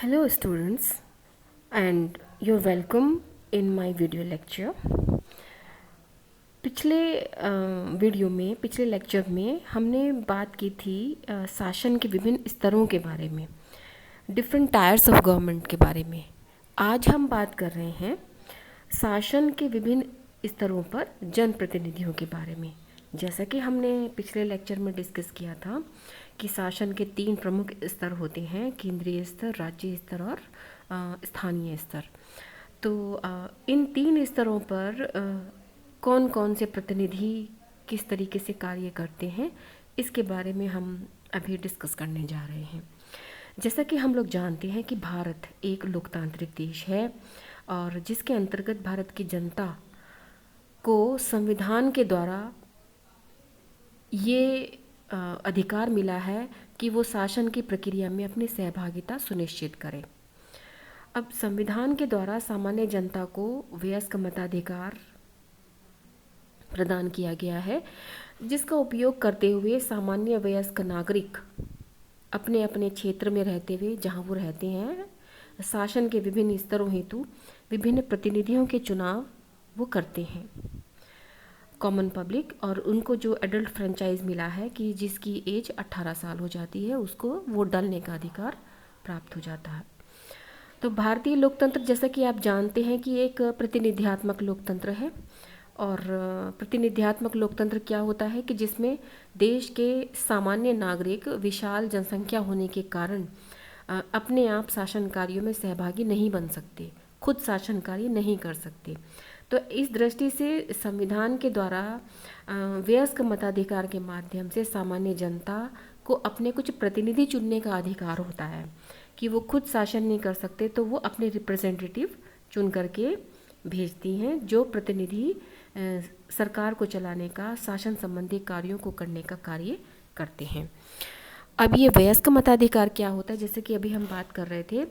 Hello, students, and you're welcome in my video lecture. पिछले पिछले lecture में हमने बात की थी शासन के विभिन्न स्तरों के बारे में, डिफरेंट टायर्स ऑफ गवर्नमेंट के बारे में। आज हम बात कर रहे हैं शासन के विभिन्न स्तरों पर जनप्रतिनिधियों के बारे में। जैसा कि हमने पिछले लेक्चर में डिस्कस किया था कि शासन के 3 प्रमुख स्तर होते हैं, केंद्रीय स्तर, राज्य स्तर और स्थानीय स्तर। तो इन 3 स्तरों पर कौन कौन से प्रतिनिधि किस तरीके से कार्य करते हैं, इसके बारे में हम अभी डिस्कस करने जा रहे हैं। जैसा कि हम लोग जानते हैं कि भारत एक लोकतांत्रिक देश है और जिसके अंतर्गत भारत की जनता को संविधान के द्वारा ये अधिकार मिला है कि वो शासन की प्रक्रिया में अपनी सहभागिता सुनिश्चित करे। अब संविधान के द्वारा सामान्य जनता को वयस्क मताधिकार प्रदान किया गया है, जिसका उपयोग करते हुए सामान्य वयस्क नागरिक अपने अपने क्षेत्र में रहते हुए जहां वो रहते हैं शासन के विभिन्न स्तरों हेतु विभिन्न प्रतिनिधियों के चुनाव वो करते हैं। कॉमन पब्लिक और उनको जो एडल्ट फ्रेंचाइज मिला है कि जिसकी एज 18 साल हो जाती है उसको वोट डालने का अधिकार प्राप्त हो जाता है। तो भारतीय लोकतंत्र, जैसा कि आप जानते हैं कि एक प्रतिनिध्यात्मक लोकतंत्र है। और प्रतिनिध्यात्मक लोकतंत्र क्या होता है कि जिसमें देश के सामान्य नागरिक विशाल जनसंख्या होने के कारण अपने आप शासन कार्यों में सहभागी नहीं बन सकते, खुद शासन कार्य नहीं कर सकते। तो इस दृष्टि से संविधान के द्वारा वयस्क मताधिकार के माध्यम से सामान्य जनता को अपने कुछ प्रतिनिधि चुनने का अधिकार होता है कि वो खुद शासन नहीं कर सकते, तो वो अपने रिप्रेजेंटेटिव चुन करके भेजती हैं, जो प्रतिनिधि सरकार को चलाने का, शासन संबंधी कार्यों को करने का कार्य करते हैं। अब ये वयस्क मताधिकार क्या होता है, जैसे कि अभी हम बात कर रहे थे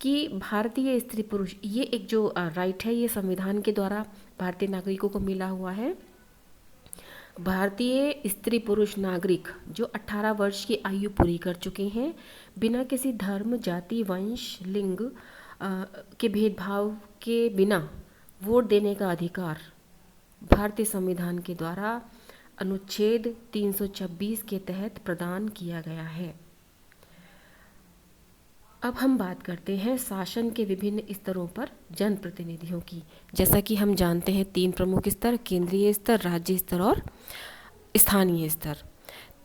कि भारतीय स्त्री पुरुष, ये एक जो राइट है ये संविधान के द्वारा भारतीय नागरिकों को मिला हुआ है। भारतीय स्त्री पुरुष नागरिक जो 18 वर्ष की आयु पूरी कर चुके हैं, बिना किसी धर्म, जाति, वंश, लिंग के भेदभाव के बिना वोट देने का अधिकार भारतीय संविधान के द्वारा अनुच्छेद 326 के तहत प्रदान किया गया है। अब हम बात करते हैं शासन के विभिन्न स्तरों पर जनप्रतिनिधियों की। जैसा कि हम जानते हैं 3 प्रमुख स्तर, केंद्रीय स्तर, राज्य स्तर और स्थानीय स्तर।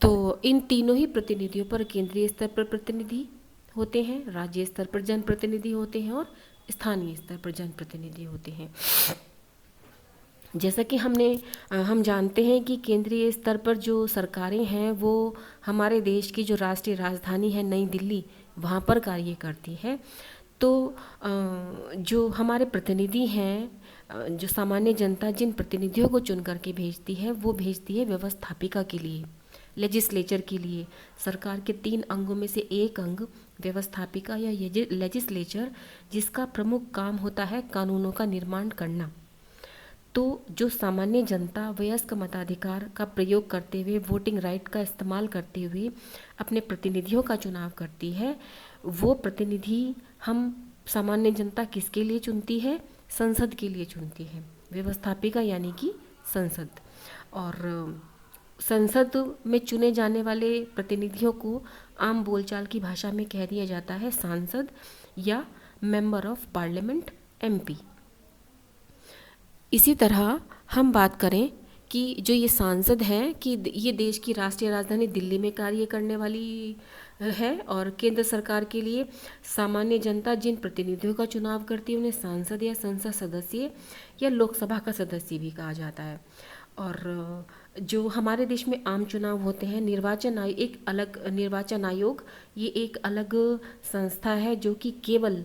तो इन तीनों ही प्रतिनिधियों पर केंद्रीय स्तर पर प्रतिनिधि होते हैं, राज्य स्तर पर जनप्रतिनिधि होते हैं और स्थानीय स्तर पर जनप्रतिनिधि होते हैं। जैसा कि हम जानते हैं कि केंद्रीय स्तर पर जो सरकारें हैं वो हमारे देश की जो राष्ट्रीय राजधानी है नई दिल्ली, वहाँ पर कार्य करती है। तो जो हमारे प्रतिनिधि हैं, जो सामान्य जनता जिन प्रतिनिधियों को चुन करके भेजती है वो भेजती है व्यवस्थापिका के लिए, लेजिस्लेचर के लिए। सरकार के 3 अंगों में से एक अंग व्यवस्थापिका या लेजिस्लेचर, जिसका प्रमुख काम होता है कानूनों का निर्माण करना। तो जो सामान्य जनता वयस्क मताधिकार का प्रयोग करते हुए, वोटिंग राइट का इस्तेमाल करते हुए अपने प्रतिनिधियों का चुनाव करती है, वो प्रतिनिधि हम सामान्य जनता किसके लिए चुनती है? संसद के लिए चुनती है, व्यवस्थापिका यानी कि संसद। और संसद में चुने जाने वाले प्रतिनिधियों को आम बोलचाल की भाषा में कह दिया जाता है सांसद या मेंबर ऑफ पार्लियामेंट, एमपी। इसी तरह हम बात करें कि जो ये सांसद हैं कि ये देश की राष्ट्रीय राजधानी दिल्ली में कार्य करने वाली है, और केंद्र सरकार के लिए सामान्य जनता जिन प्रतिनिधियों का चुनाव करती है उन्हें सांसद या संसद सदस्य या लोकसभा का सदस्य भी कहा जाता है। और जो हमारे देश में आम चुनाव होते हैं, निर्वाचन आयोग एक अलग, निर्वाचन आयोग ये एक अलग संस्था है जो कि केवल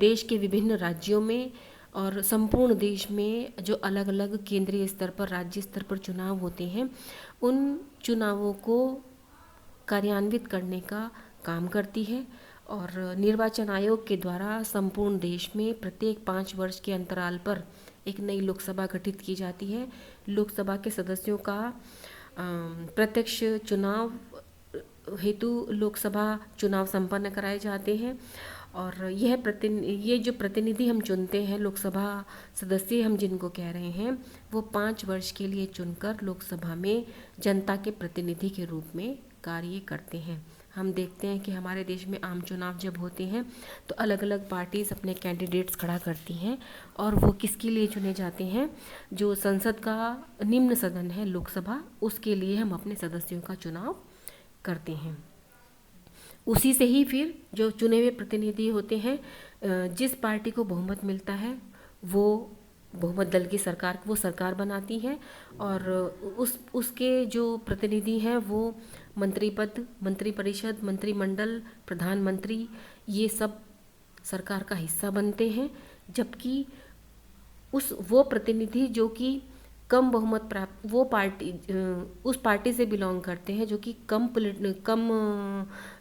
देश के विभिन्न राज्यों में और संपूर्ण देश में जो अलग अलग केंद्रीय स्तर पर, राज्य स्तर पर चुनाव होते हैं, उन चुनावों को कार्यान्वित करने का काम करती है। और निर्वाचन आयोग के द्वारा संपूर्ण देश में प्रत्येक 5 वर्ष के अंतराल पर एक नई लोकसभा गठित की जाती है। लोकसभा के सदस्यों का प्रत्यक्ष चुनाव हेतु लोकसभा चुनाव संपन्न कराए जाते हैं। और ये जो प्रतिनिधि हम चुनते हैं, लोकसभा सदस्य हम जिनको कह रहे हैं, वो 5 वर्ष के लिए चुनकर लोकसभा में जनता के प्रतिनिधि के रूप में कार्य करते हैं। हम देखते हैं कि हमारे देश में आम चुनाव जब होते हैं तो अलग अलग पार्टीज़ अपने कैंडिडेट्स खड़ा करती हैं, और वो किसके लिए चुने जाते हैं? जो संसद का निम्न सदन है लोकसभा, उसके लिए हम अपने सदस्यों का चुनाव करते हैं। उसी से ही फिर जो चुने हुए प्रतिनिधि होते हैं, जिस पार्टी को बहुमत मिलता है वो बहुमत दल की सरकार वो सरकार बनाती है, और उसके जो प्रतिनिधि हैं वो मंत्रिपद, मंत्रिपरिषद, मंत्रिमंडल, प्रधानमंत्री, ये सब सरकार का हिस्सा बनते हैं। जबकि वो प्रतिनिधि जो कि कम बहुमत प्राप्त, वो पार्टी उस पार्टी से बिलोंग करते हैं जो कि कम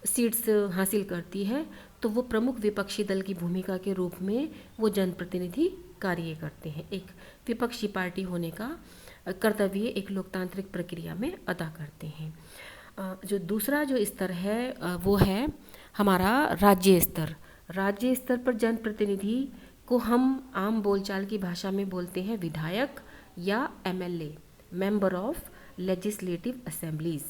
सीट्स हासिल करती है, तो वो प्रमुख विपक्षी दल की भूमिका के रूप में वो जनप्रतिनिधि कार्य करते हैं। एक विपक्षी पार्टी होने का कर्तव्य एक लोकतांत्रिक प्रक्रिया में अदा करते हैं। जो दूसरा जो स्तर है वो है हमारा राज्य स्तर। राज्य स्तर पर जनप्रतिनिधि को हम आम बोलचाल की भाषा में बोलते हैं विधायक या MLA, member of legislative assemblies.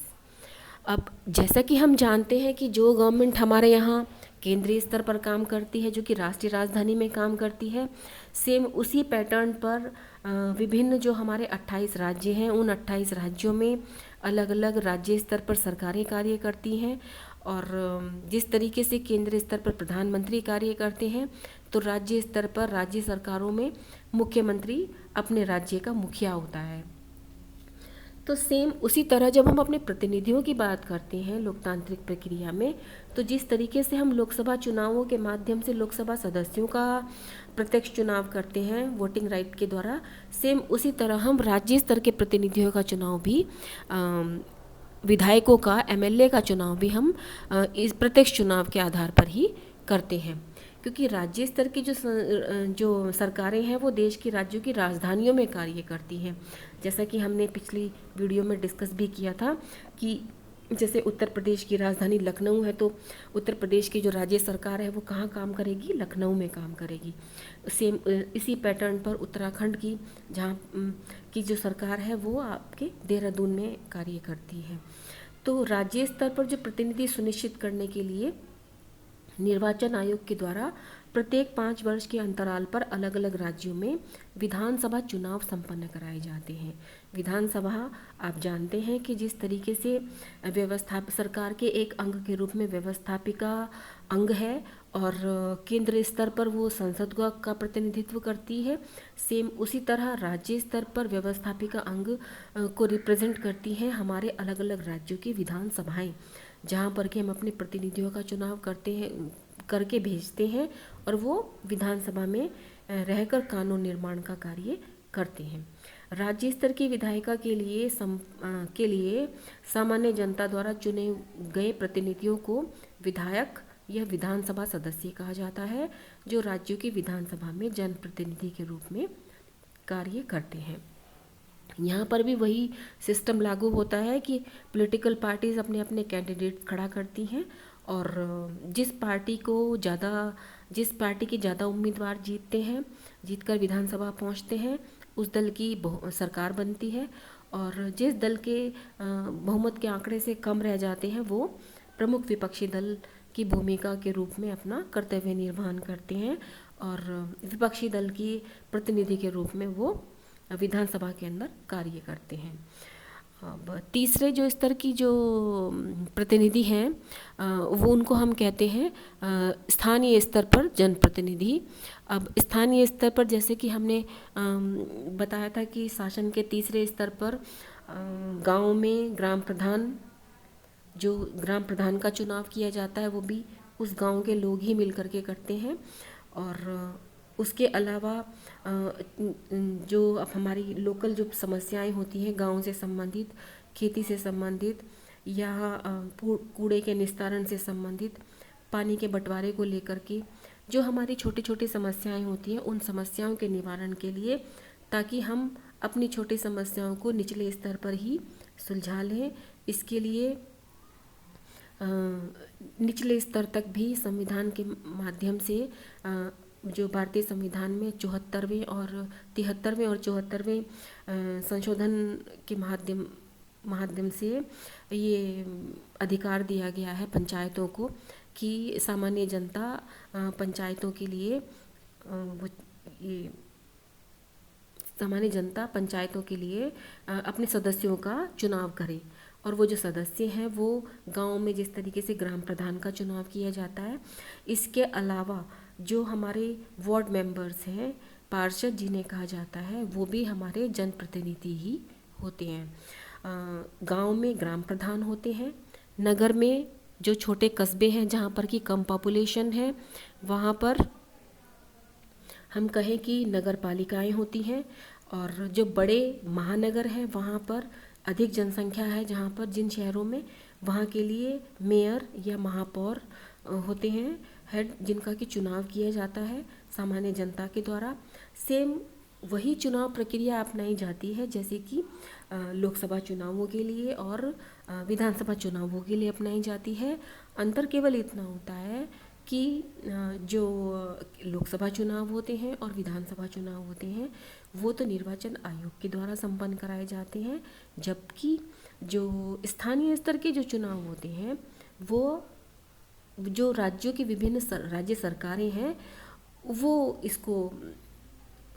अब जैसा कि हम जानते हैं कि जो गवर्नमेंट हमारे यहाँ केंद्रीय स्तर पर काम करती है, जो कि राष्ट्रीय राजधानी में काम करती है, सेम उसी पैटर्न पर विभिन्न जो हमारे 28 राज्य हैं, उन 28 राज्यों में अलग अलग राज्य स्तर पर सरकारें कार्य करती हैं। और जिस तरीके से केंद्रीय स्तर पर प्रधानमंत्री कार्य करते हैं, तो राज्य स्तर पर राज्य सरकारों में मुख्यमंत्री अपने राज्य का मुखिया होता है। तो सेम उसी तरह जब हम अपने प्रतिनिधियों की बात करते हैं लोकतांत्रिक प्रक्रिया में, तो जिस तरीके से हम लोकसभा चुनावों के माध्यम से लोकसभा सदस्यों का प्रत्यक्ष चुनाव करते हैं वोटिंग राइट के द्वारा, सेम उसी तरह हम राज्य स्तर के प्रतिनिधियों का चुनाव भी, विधायकों का, एमएलए का चुनाव भी हम इस प्रत्यक्ष चुनाव के आधार पर ही करते हैं। क्योंकि राज्य स्तर की जो सरकारें हैं वो देश की राज्यों की राजधानियों में कार्य करती हैं। जैसा कि हमने पिछली वीडियो में डिस्कस भी किया था कि जैसे उत्तर प्रदेश की राजधानी लखनऊ है, तो उत्तर प्रदेश की जो राज्य सरकार है वो कहाँ काम करेगी? लखनऊ में काम करेगी। सेम इसी पैटर्न पर उत्तराखंड की जहाँ की जो सरकार है वो आपके देहरादून में कार्य करती है। तो राज्य स्तर पर जो प्रतिनिधि सुनिश्चित करने के लिए निर्वाचन आयोग के द्वारा प्रत्येक 5 वर्ष के अंतराल पर अलग अलग राज्यों में विधानसभा चुनाव संपन्न कराए जाते हैं। विधानसभा आप जानते हैं कि जिस तरीके से सरकार के एक अंग के रूप में व्यवस्थापिका अंग है, और केंद्र स्तर पर वो संसद का प्रतिनिधित्व करती है, सेम उसी तरह राज्य स्तर पर व्यवस्थापिका अंग को रिप्रेजेंट करती हैं हमारे अलग अलग राज्यों की विधानसभाएं, जहाँ पर कि हम अपने प्रतिनिधियों का चुनाव करके भेजते हैं, और वो विधानसभा में रहकर कानून निर्माण का कार्य करते हैं। राज्य स्तर की विधायिका के लिए सामान्य जनता द्वारा चुने गए प्रतिनिधियों को विधायक या विधानसभा सदस्य कहा जाता है, जो राज्यों की विधानसभा में जनप्रतिनिधि के रूप में कार्य करते हैं। यहाँ पर भी वही सिस्टम लागू होता है कि पॉलिटिकल पार्टीज़ अपने अपने कैंडिडेट खड़ा करती हैं, और जिस पार्टी के ज़्यादा उम्मीदवार जीतकर विधानसभा पहुँचते हैं, उस दल की सरकार बनती है, और जिस दल के बहुमत के आंकड़े से कम रह जाते हैं वो प्रमुख विपक्षी दल की भूमिका के रूप में अपना कर्तव्य निर्वहन करते हैं, और विपक्षी दल की प्रतिनिधि के रूप में वो विधानसभा के अंदर कार्य करते हैं। अब तीसरे जो स्तर की जो प्रतिनिधि हैं वो उनको हम कहते हैं स्थानीय स्तर पर जनप्रतिनिधि। अब स्थानीय स्तर पर जैसे कि हमने बताया था कि शासन के तीसरे स्तर पर गांव में ग्राम प्रधान का चुनाव किया जाता है, वो भी उस गांव के लोग ही मिल करके करते हैं। और उसके अलावा जो अब हमारी लोकल जो समस्याएं होती हैं गांव से संबंधित, खेती से संबंधित, या कूड़े के निस्तारण से संबंधित, पानी के बंटवारे को लेकर के जो हमारी छोटी छोटी समस्याएं होती हैं, उन समस्याओं के निवारण के लिए, ताकि हम अपनी छोटी समस्याओं को निचले स्तर पर ही सुलझा लें, इसके लिए निचले स्तर तक भी संविधान के माध्यम से जो भारतीय संविधान में 74वें और 73वें और 74वें संशोधन के माध्यम से ये अधिकार दिया गया है पंचायतों को कि सामान्य जनता पंचायतों के लिए वो ये सामान्य जनता पंचायतों के लिए अपने सदस्यों का चुनाव करे। और वो जो सदस्य हैं वो गांव में जिस तरीके से ग्राम प्रधान का चुनाव किया जाता है, इसके अलावा जो हमारे वार्ड मेंबर्स हैं, पार्षद जिन्हें कहा जाता है, वो भी हमारे जनप्रतिनिधि ही होते हैं। गांव में ग्राम प्रधान होते हैं। नगर में जो छोटे कस्बे हैं जहाँ पर कि कम पॉपुलेशन है, वहाँ पर हम कहें कि नगर पालिकाएँ होती हैं। और जो बड़े महानगर हैं वहाँ पर अधिक जनसंख्या है, जहाँ पर जिन शहरों में वहाँ के लिए मेयर या महापौर होते हैं, हेड, जिनका कि चुनाव किया जाता है सामान्य जनता के द्वारा। सेम वही चुनाव प्रक्रिया अपनाई जाती है जैसे कि लोकसभा चुनावों के लिए और विधानसभा चुनावों के लिए अपनाई जाती है। अंतर केवल इतना होता है कि जो लोकसभा चुनाव होते हैं और विधानसभा चुनाव होते हैं वो तो निर्वाचन आयोग के द्वारा संपन्न कराए जाते हैं, जबकि जो स्थानीय स्तर के जो चुनाव होते हैं वो जो राज्यों की विभिन्न राज्य सरकारें हैं वो इसको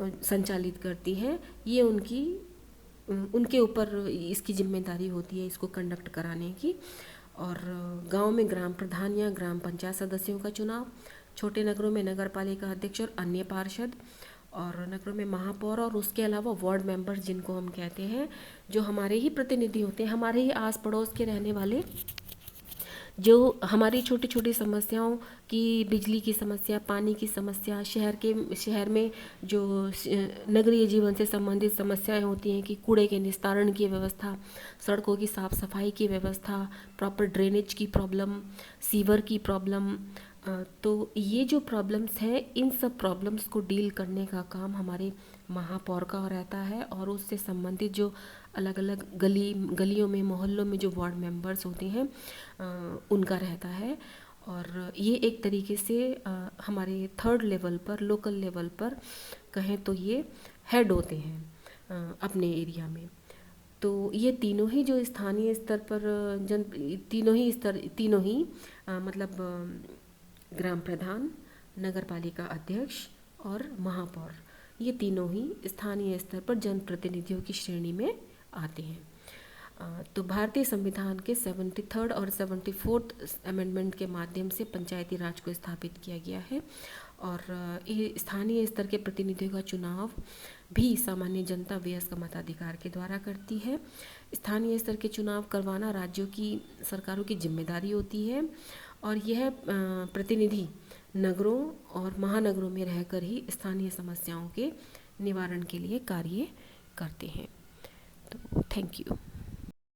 संचालित करती हैं। ये उनके ऊपर इसकी जिम्मेदारी होती है इसको कंडक्ट कराने की। और गांव में ग्राम प्रधान या ग्राम पंचायत सदस्यों का चुनाव, छोटे नगरों में नगर पालिका अध्यक्ष और अन्य पार्षद, और नगरों में महापौर, और उसके अलावा वार्ड मेंबर्स जिनको हम कहते हैं, जो हमारे ही प्रतिनिधि होते हैं, हमारे ही आस पड़ोस के रहने वाले, जो हमारी छोटी छोटी समस्याओं की, बिजली की समस्या, पानी की समस्या, शहर में जो नगरीय जीवन से संबंधित समस्याएं होती हैं कि कूड़े के निस्तारण की व्यवस्था, सड़कों की साफ़ सफाई की व्यवस्था, प्रॉपर ड्रेनेज की प्रॉब्लम, सीवर की प्रॉब्लम, तो ये जो प्रॉब्लम्स हैं, इन सब प्रॉब्लम्स को डील करने का काम हमारे महापौर का रहता है। और उससे संबंधित जो अलग अलग गलियों में, मोहल्लों में जो वार्ड मेंबर्स होते हैं उनका रहता है। और ये एक तरीके से हमारे थर्ड लेवल पर, लोकल लेवल पर कहें तो ये हेड होते हैं अपने एरिया में। तो ये तीनों ही जो स्थानीय स्तर पर तीनों ही मतलब ग्राम प्रधान, नगर पालिका अध्यक्ष और महापौर, ये तीनों ही स्थानीय स्तर पर जनप्रतिनिधियों की श्रेणी में आते हैं। तो भारतीय संविधान के 73rd और 74th अमेंडमेंट के माध्यम से पंचायती राज को स्थापित किया गया है। और ये स्थानीय स्तर के प्रतिनिधियों का चुनाव भी सामान्य जनता वयस्क मताधिकार के द्वारा करती है। स्थानीय स्तर के चुनाव करवाना राज्यों की सरकारों की जिम्मेदारी होती है, और यह प्रतिनिधि नगरों और महानगरों में रहकर ही स्थानीय समस्याओं के निवारण के लिए कार्य करते हैं। तो थैंक यू।